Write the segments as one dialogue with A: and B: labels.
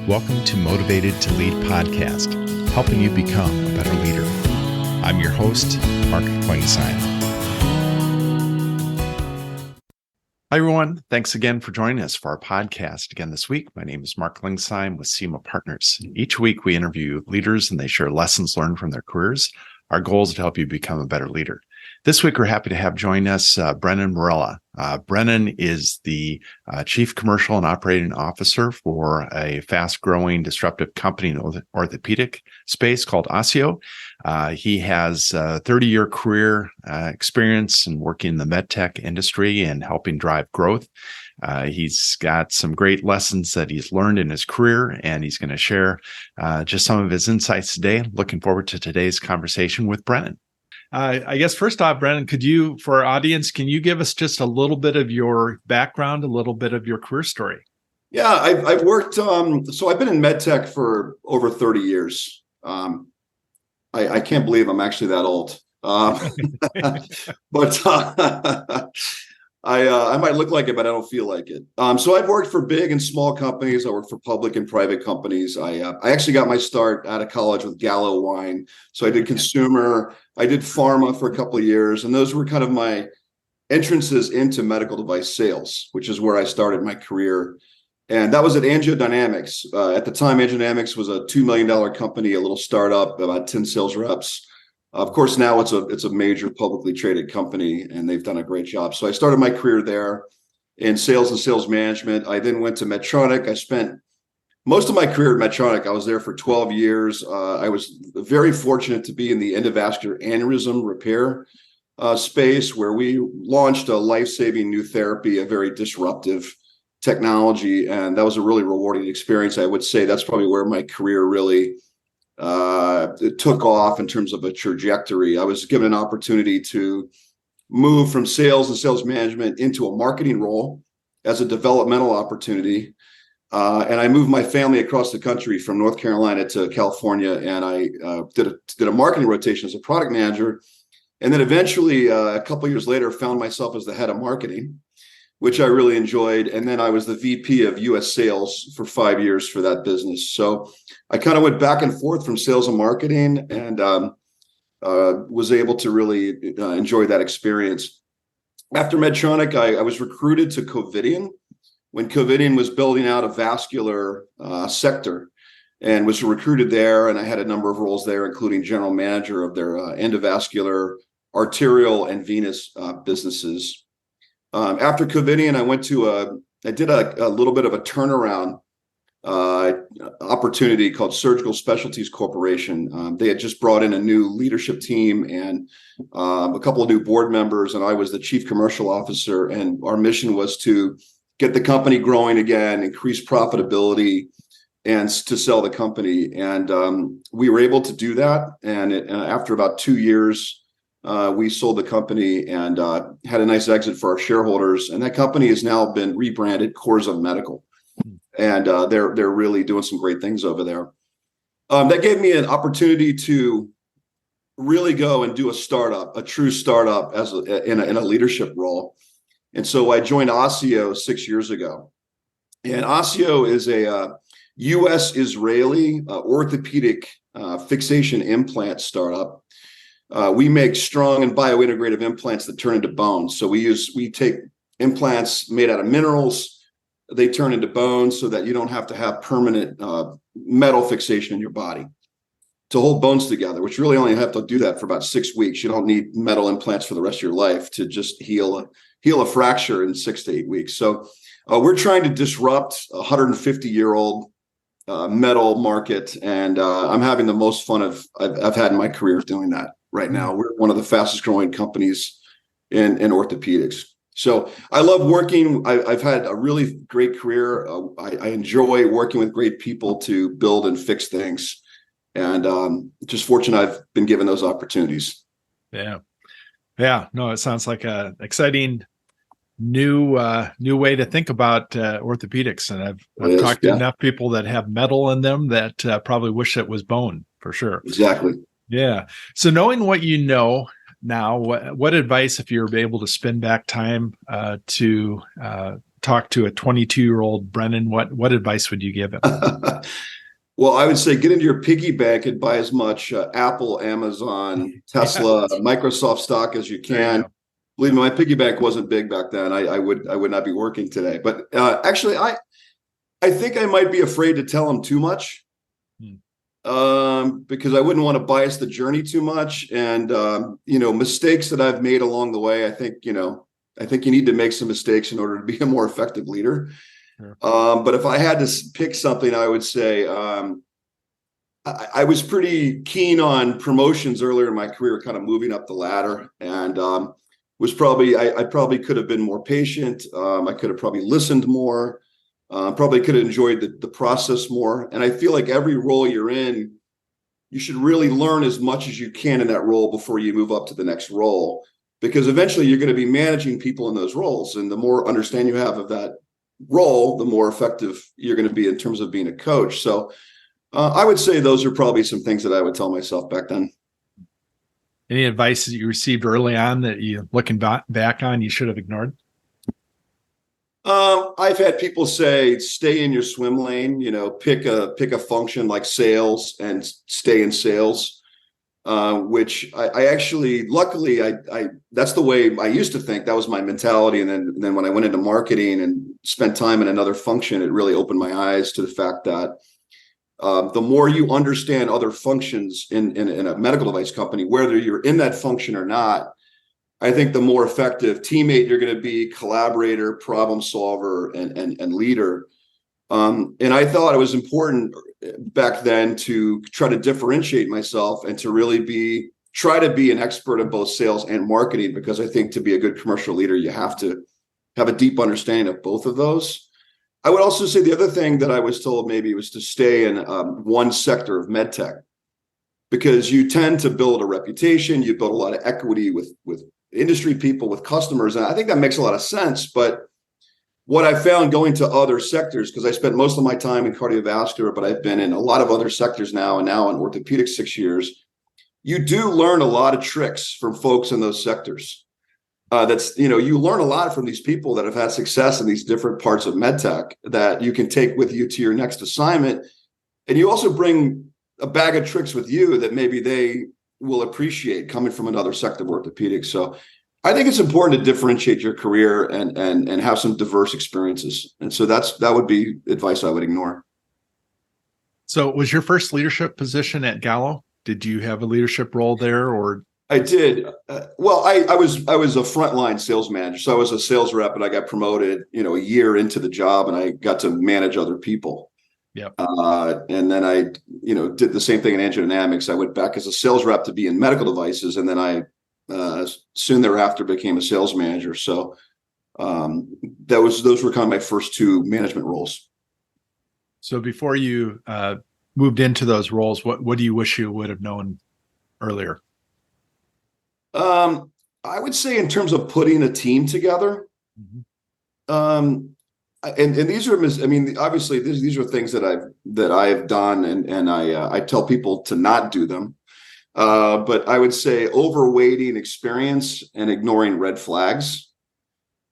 A: Welcome to Motivated to Lead podcast, helping you become a better leader. I'm your host, Mark Klingsheim. Hi, everyone. Thanks again for joining us for our podcast again this week. My name is Mark Klingsheim with SEMA Partners. Each week, we interview leaders and they share lessons learned from their careers. Our goal is to help you become a better leader. This week, we're happy to have join us Brennan Marilla. Brennan is the Chief Commercial and Operating Officer for a fast-growing disruptive company in the orthopedic space called Ossio. He has a 30-year career experience in working in the medtech industry and helping drive growth. He's got some great lessons that he's learned in his career, and he's going to share just some of his insights today. Looking forward to today's conversation with Brennan. I guess first off, Brennan, for our audience, can you give us just a little bit of your background, a little bit of your career story?
B: Yeah, I've worked, so I've been in medtech for over 30 years. I can't believe I'm actually that old. But I might look like it, but I don't feel like it. So I've worked for big and small companies. I worked for public and private companies. I actually got my start out of college with Gallo Wine. So I did consumer, I did pharma for a couple of years, and those were kind of my entrances into medical device sales, which is where I started my career. And that was at AngioDynamics. At the time, AngioDynamics was a $2 million company, a little startup, about 10 sales reps. Of course, now it's a major publicly traded company, and they've done a great job. So I started my career there in sales and sales management. I then went to Medtronic. I spent most of my career at Medtronic. I was there for 12 years. I was very fortunate to be in the endovascular aneurysm repair space, where we launched a life-saving new therapy, a very disruptive technology, and that was a really rewarding experience. I would say that's probably where my career really it took off in terms of a trajectory. I was given an opportunity to move from sales and sales management into a marketing role as a developmental opportunity. And I moved my family across the country from North Carolina to California, and I did a marketing rotation as a product manager. And then eventually, a couple of years later, found myself as the head of marketing, which I really enjoyed. And then I was the VP of US sales for 5 years for that business. So I kind of went back and forth from sales and marketing, and was able to really enjoy that experience. After Medtronic, I was recruited to Covidien when Covidien was building out a vascular sector, and was recruited there. And I had a number of roles there, including general manager of their endovascular, arterial, and venous businesses. After Covidien, I did a little bit of a turnaround opportunity called Surgical Specialties Corporation. They had just brought in a new leadership team and a couple of new board members, and I was the chief commercial officer. And our mission was to get the company growing again, increase profitability, and to sell the company. And we were able to do that. And after about 2 years, we sold the company and had a nice exit for our shareholders. And that company has now been rebranded Corza Medical. And they're really doing some great things over there. That gave me an opportunity to really go and do a true startup in a leadership role. And so I joined Ossio 6 years ago. And Ossio is a U.S.-Israeli orthopedic fixation implant startup. We make strong and biointegrative implants that turn into bones. So we take implants made out of minerals. They turn into bones so that you don't have to have permanent metal fixation in your body to hold bones together, which really only have to do that for about 6 weeks. You don't need metal implants for the rest of your life to just heal a fracture in 6 to 8 weeks. So we're trying to disrupt a 150-year-old metal market, and I'm having the most fun I've had in my career doing that right now. We're one of the fastest growing companies in orthopedics. So I love working. I've had a really great career. I enjoy working with great people to build and fix things, and just fortunate I've been given those opportunities.
A: Yeah. No, it sounds like an exciting new way to think about orthopedics. And I've talked to enough people that have metal in them that probably wish it was bone, for sure.
B: Exactly.
A: Yeah. So knowing what you know now, what advice, if you're able to spin back time to talk to a 22-year-old Brennan, what advice would you give him?
B: Well, I would say get into your piggy bank and buy as much Apple, Amazon, Tesla, Microsoft stock as you can. Believe me, my piggy bank wasn't big back then. I would not be working today. But actually, I think I might be afraid to tell him too much, because I wouldn't want to bias the journey too much. And mistakes that I've made along the way, I think you need to make some mistakes in order to be a more effective leader. Sure. But if I had to pick something, I would say I was pretty keen on promotions earlier in my career, kind of moving up the ladder, and I probably could have been more patient. I could have probably listened more. Probably could have enjoyed the process more. And I feel like every role you're in, you should really learn as much as you can in that role before you move up to the next role, because eventually you're going to be managing people in those roles, and the more understanding you have of that role, the more effective you're going to be in terms of being a coach. So I would say those are probably some things that I would tell myself back then.
A: Any advice that you received early on that you, looking back on, you should have ignored?
B: I've had people say, stay in your swim lane, pick a function like sales and stay in sales. Which I actually, luckily, I that's the way I used to think. That was my mentality. And then when I went into marketing and spent time in another function, it really opened my eyes to the fact that the more you understand other functions in a medical device company, whether you're in that function or not, I think the more effective teammate you're going to be, collaborator, problem solver, and leader. And I thought it was important back then to try to differentiate myself and to really try to be an expert in both sales and marketing, because I think to be a good commercial leader, you have to have a deep understanding of both of those. I would also say the other thing that I was told maybe was to stay in one sector of medtech, because you tend to build a reputation, you build a lot of equity with industry people, with customers. And I think that makes a lot of sense. But what I found going to other sectors, because I spent most of my time in cardiovascular, but I've been in a lot of other sectors now, and now in orthopedic 6 years, you do learn a lot of tricks from folks in those sectors. You learn a lot from these people that have had success in these different parts of medtech that you can take with you to your next assignment. And you also bring a bag of tricks with you that maybe they will appreciate coming from another sector of orthopedics. So I think it's important to differentiate your career and have some diverse experiences. And so that would be advice I would ignore. So
A: was your first leadership position at Gallo? Did you have a leadership role there, or?
B: I did. Well, I was a frontline sales manager. So I was a sales rep, and I got promoted, a year into the job, and I got to manage other people.
A: Yeah.
B: And then I, did the same thing in angiodynamics. I went back as a sales rep to be in medical devices, and then I soon thereafter became a sales manager. So those were kind of my first two management roles.
A: So before you moved into those roles, what do you wish you would have known earlier?
B: I would say in terms of putting a team together. Mm-hmm. And these are, obviously these are things that I've done, and I tell people to not do them. But I would say overweighting experience and ignoring red flags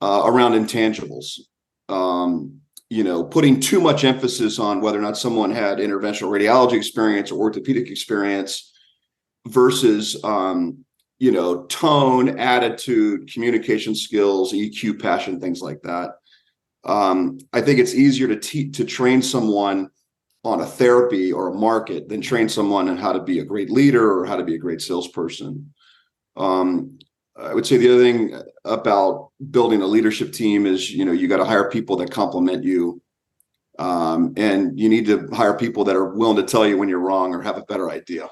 B: around intangibles. Putting too much emphasis on whether or not someone had interventional radiology experience or orthopedic experience versus tone, attitude, communication skills, EQ, passion, things like that. I think it's easier to train someone on a therapy or a market than train someone on how to be a great leader or how to be a great salesperson. I would say the other thing about building a leadership team is, you got to hire people that complement you. And you need to hire people that are willing to tell you when you're wrong or have a better idea.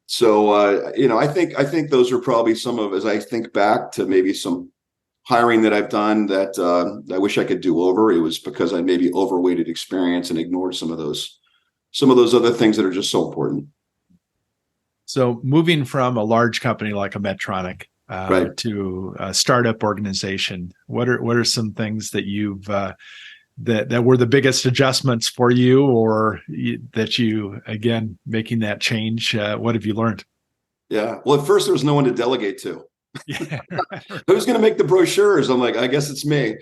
B: So, I think those are probably some of, as I think back to maybe some hiring that I've done that I wish I could do over. It was because I maybe overweighted experience and ignored some of those other things that are just so important. So moving from a large company like a Medtronic right.
A: to a startup organization, what are some things that you've that were the biggest adjustments for you, or that you, again, making that change? What have you learned?
B: Yeah. Well, at first there was no one to delegate to.
A: Yeah.
B: Who's going to make the brochures? I'm like, I guess it's me.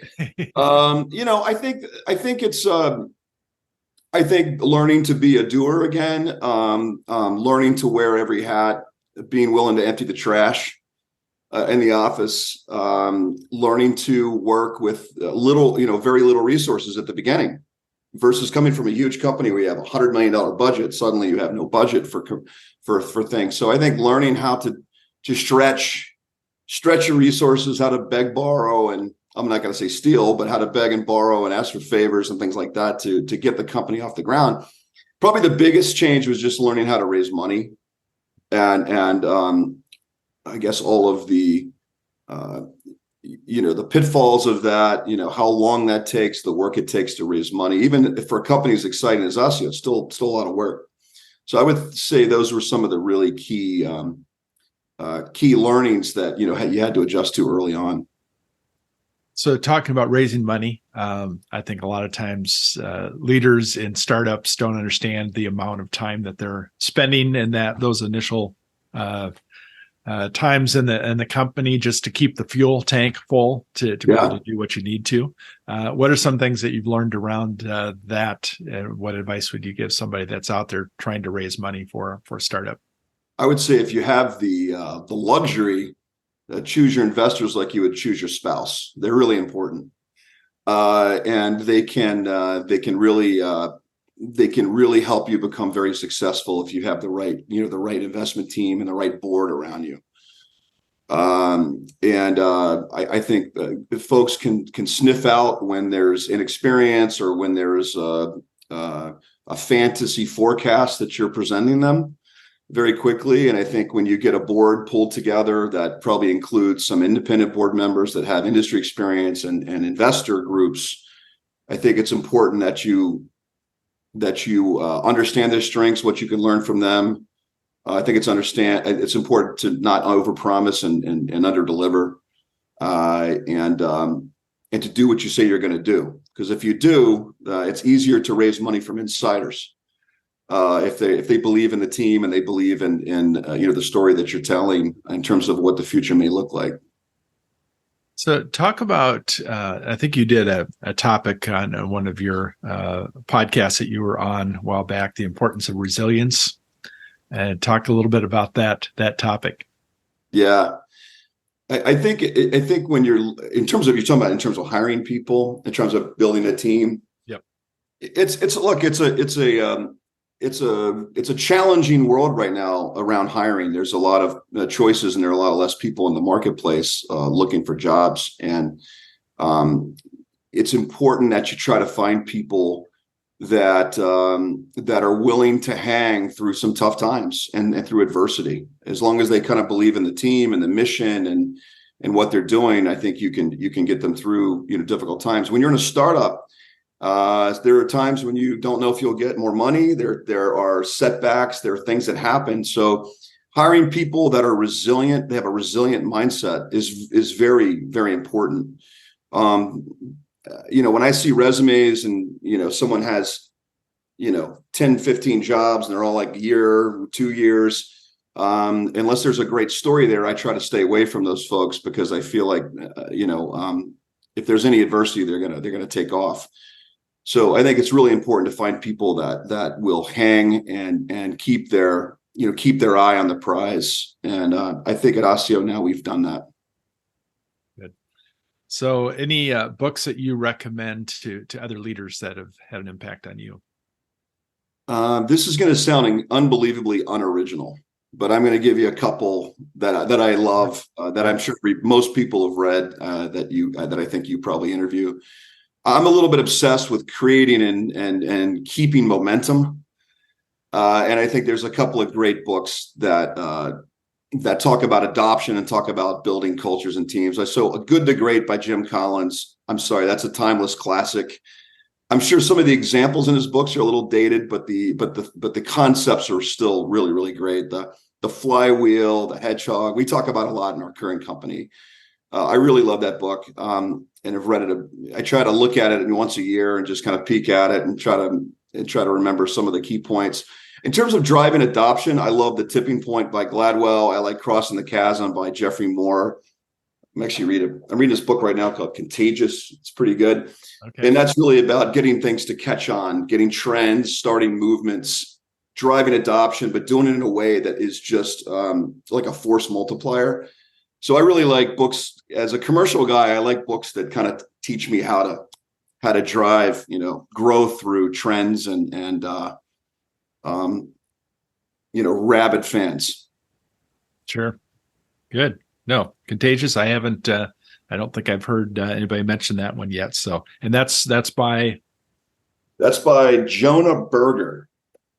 B: I think learning to be a doer again, learning to wear every hat, being willing to empty the trash in the office, learning to work with very little resources at the beginning versus coming from a huge company where you have $100 million budget. Suddenly you have no budget for things. So I think learning how to stretch your resources, how to beg, borrow, and I'm not going to say steal, but how to beg and borrow and ask for favors and things like that to get the company off the ground. Probably the biggest change was just learning how to raise money, and I guess all of the the pitfalls of that, how long that takes, the work it takes to raise money. Even for a company as exciting as Ossio, it's still a lot of work. So I would say those were some of the really key learnings that you had to adjust to early on.
A: So talking about raising money, I think a lot of times leaders in startups don't understand the amount of time that they're spending in those initial times in the company just to keep the fuel tank full to be able to do what you need to. What are some things that you've learned around that? What advice would you give somebody that's out there trying to raise money for a startup?
B: I would say if you have the luxury, choose your investors like you would choose your spouse. They're really important, and they can really help you become very successful if you have the right investment team and the right board around you. I think if folks can sniff out when there's inexperience or when there's a fantasy forecast that you're presenting them very quickly. And I think when you get a board pulled together that probably includes some independent board members that have industry experience and investor groups, I think it's important that you understand their strengths, what you can learn from them. I think it's important to not overpromise and underdeliver, and to do what you say you're going to do. Because if you do, it's easier to raise money from insiders. If they believe in the team and they believe in the story that you're telling in terms of what the future may look like.
A: So talk about, I think you did a topic on one of your podcasts that you were on a while back, the importance of resilience, and talk a little bit about that topic.
B: Yeah. I think when you're talking about in terms of hiring people, in terms of building a team.
A: Yep.
B: It's a challenging world right now around hiring. There's a lot of choices, and there are a lot of less people in the marketplace looking for jobs. And it's important that you try to find people that are willing to hang through some tough times and through adversity. As long as they kind of believe in the team and the mission and what they're doing, I think you can get them through difficult times. When you're in a startup, there are times when you don't know if you'll get more money. There are setbacks. There are things that happen. So hiring people that are resilient, they have a resilient mindset is very, very important. When I see resumes and, someone has, 10, 15 jobs and they're all like a year, 2 years, unless there's a great story there, I try to stay away from those folks because I feel like, if there's any adversity, they're going to take off. So I think it's really important to find people that will hang and keep their eye on the prize. And I think at Ossio now we've done that.
A: Good. So any books that you recommend to other leaders that have had an impact on you?
B: This is going to sound unbelievably unoriginal, but I'm going to give you a couple that I love, that I'm sure most people have read, that I think you probably interview. I'm a little bit obsessed with creating and keeping momentum. And I think there's a couple of great books that talk about adoption and talk about building cultures and teams. So A Good to Great by Jim Collins. I'm sorry, that's a timeless classic. I'm sure some of the examples in his books are a little dated, but the concepts are still really, really great. The flywheel, the hedgehog, we talk about a lot in our current company. I really love that book, and I've read it. I try to look at it once a year and just kind of peek at it and try to remember some of the key points. In terms of driving adoption, I love The Tipping Point by Gladwell. I like Crossing the Chasm by Jeffrey Moore. I'm reading this book right now called Contagious. It's pretty good.
A: Okay.
B: And that's really about getting things to catch on, getting trends, starting movements, driving adoption, but doing it in a way that is just like a force multiplier. So I really like books. As a commercial guy, I like books that kind of teach me how to drive, growth through trends and rabid fans.
A: Sure. Good. No, Contagious. I haven't. I don't think I've heard anybody mention that one yet. So, and that's by
B: Jonah Berger.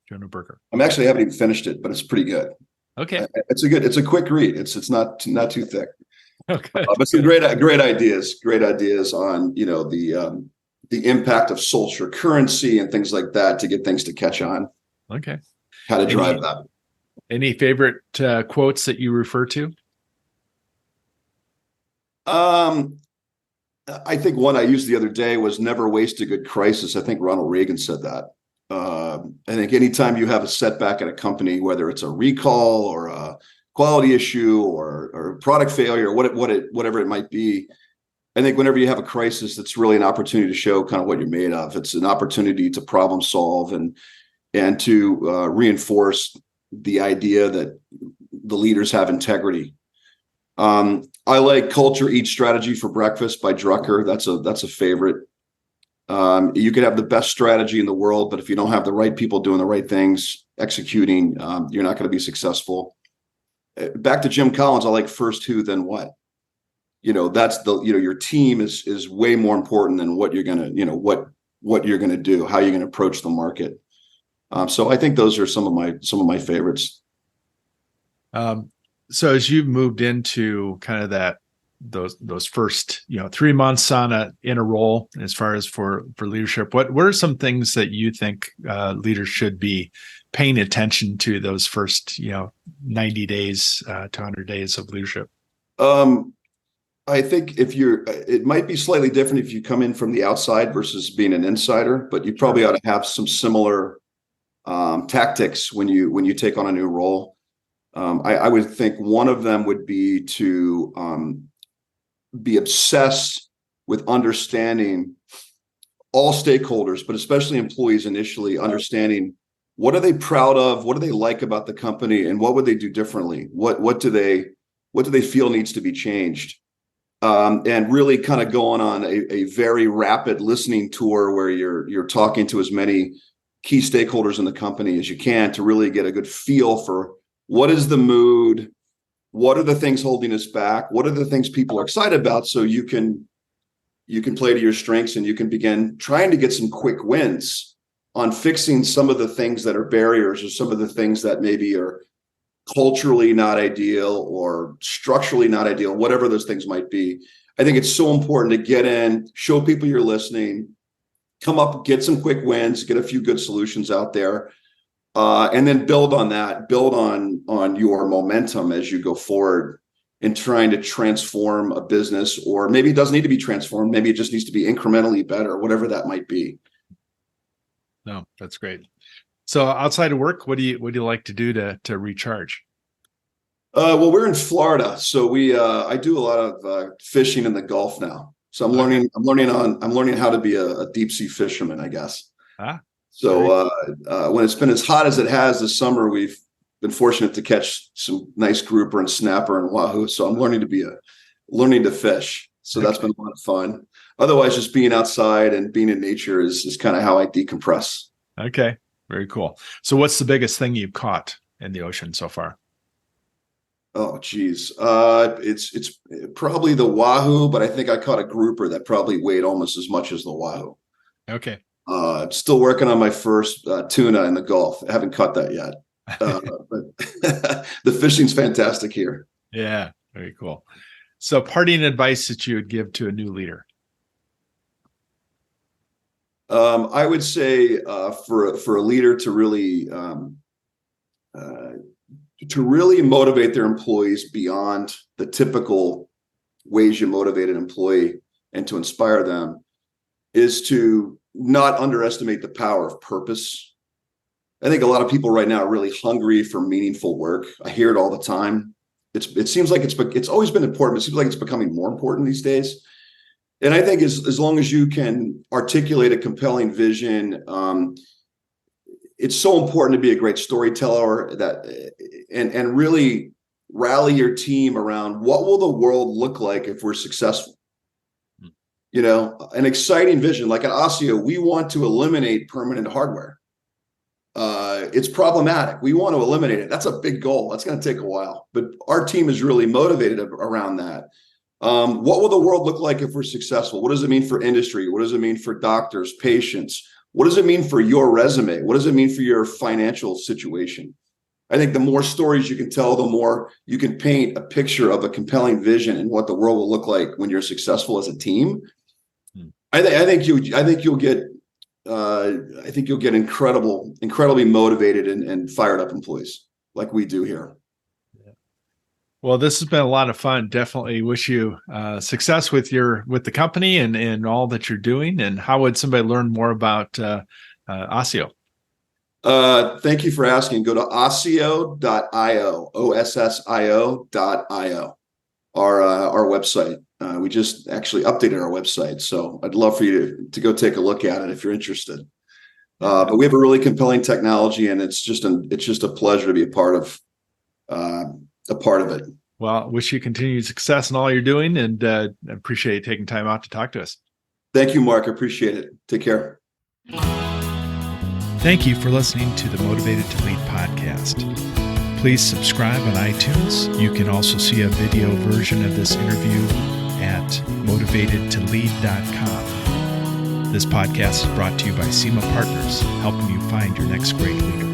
A: Jonah Berger.
B: I haven't even finished it, but it's pretty good.
A: Okay.
B: It's a quick read. It's not too thick.
A: Okay.
B: But some great ideas on the impact of social currency and things like that to get things to catch on.
A: Okay.
B: How to drive that.
A: Any favorite quotes that you refer to?
B: I think one I used the other day was "Never waste a good crisis." I think Ronald Reagan said that. I think anytime you have a setback at a company, whether it's a recall or a quality issue or product failure, or whatever it might be, I think whenever you have a crisis, it's really an opportunity to show kind of what you're made of. It's an opportunity to problem solve and to reinforce the idea that the leaders have integrity. I like Culture Eats Strategy for Breakfast by Drucker. That's a favorite. You could have the best strategy in the world, but if you don't have the right people doing the right things, executing, you're not going to be successful. Back to Jim Collins, I like First Who, Then What. That's your team is way more important than what you're gonna, what you're gonna do, how you're gonna approach the market. So I think those are some of my favorites.
A: So as you've moved into kind of those first 3 months in a role, as far as for leadership, what are some things that you think leaders should be paying attention to those first 90 days to 100 days of leadership?
B: I think it might be slightly different if you come in from the outside versus being an insider, but you probably ought to have some similar tactics when you take on a new role. I would think one of them would be to be obsessed with understanding all stakeholders, but especially employees initially, understanding what are they proud of, what do they like about the company, and what would they do differently? What do they feel needs to be changed? And really kind of going on a very rapid listening tour where you're talking to as many key stakeholders in the company as you can to really get a good feel for what is the mood, what are the things holding us back, what are the things people are excited about, so you can play to your strengths and you can begin trying to get some quick wins on fixing some of the things that are barriers or some of the things that maybe are culturally not ideal or structurally not ideal, whatever those things might be. I think it's so important to get in, show people you're listening, come up, get some quick wins, get a few good solutions out there, and then build on that, build on your momentum as you go forward in trying to transform a business, or maybe it doesn't need to be transformed. Maybe it just needs to be incrementally better, whatever that might be.
A: No, that's great. So outside of work, what do you like to do to recharge?
B: Well, we're in Florida, so I do a lot of fishing in the Gulf now. So I'm learning how to be a deep sea fisherman, I guess. So when it's been as hot as it has this summer, we've been fortunate to catch some nice grouper and snapper and wahoo. So I'm learning to fish. So that's been a lot of fun. Otherwise, just being outside and being in nature is kind of how I decompress.
A: Okay. Very cool. So what's the biggest thing you've caught in the ocean so far?
B: Oh, geez. It's probably the wahoo, but I think I caught a grouper that probably weighed almost as much as the wahoo.
A: Okay.
B: I'm still working on my first tuna in the Gulf. I haven't caught that yet. But the fishing's fantastic here.
A: Yeah, very cool. So parting advice that you would give to a new leader?
B: I would say for a leader to really motivate their employees beyond the typical ways you motivate an employee and to inspire them is to not underestimate the power of purpose. I think a lot of people right now are really hungry for meaningful work. I hear it all the time. It seems like it's always been important, but it seems like it's becoming more important these days. And I think as long as you can articulate a compelling vision, it's so important to be a great storyteller and really rally your team around what will the world look like if we're successful. You know, an exciting vision. Like at Ossio, we want to eliminate permanent hardware. It's problematic. We want to eliminate it. That's a big goal. That's going to take a while, but our team is really motivated around that. What will the world look like if we're successful? What does it mean for industry? What does it mean for doctors, patients? What does it mean for your resume? What does it mean for your financial situation? I think the more stories you can tell, the more you can paint a picture of a compelling vision and what the world will look like when you're successful as a team. I think you'll get incredibly motivated and fired up employees like we do here.
A: Well, this has been a lot of fun. Definitely wish you success with the company and all that you're doing. And how would somebody learn more about Ossio?
B: Thank you for asking. Go to ossio.io, ossio.io, our website. We just actually updated our website, so I'd love for you to go take a look at it if you're interested. But we have a really compelling technology, and it's just a pleasure to be a part of it.
A: Well, wish you continued success in all you're doing, and appreciate you taking time out to talk to us.
B: Thank you, Mark. I appreciate it. Take care.
A: Thank you for listening to the Motivated to Lead podcast. Please subscribe on iTunes. You can also see a video version of this interview at motivatedtolead.com. This podcast is brought to you by SEMA Partners, helping you find your next great leader.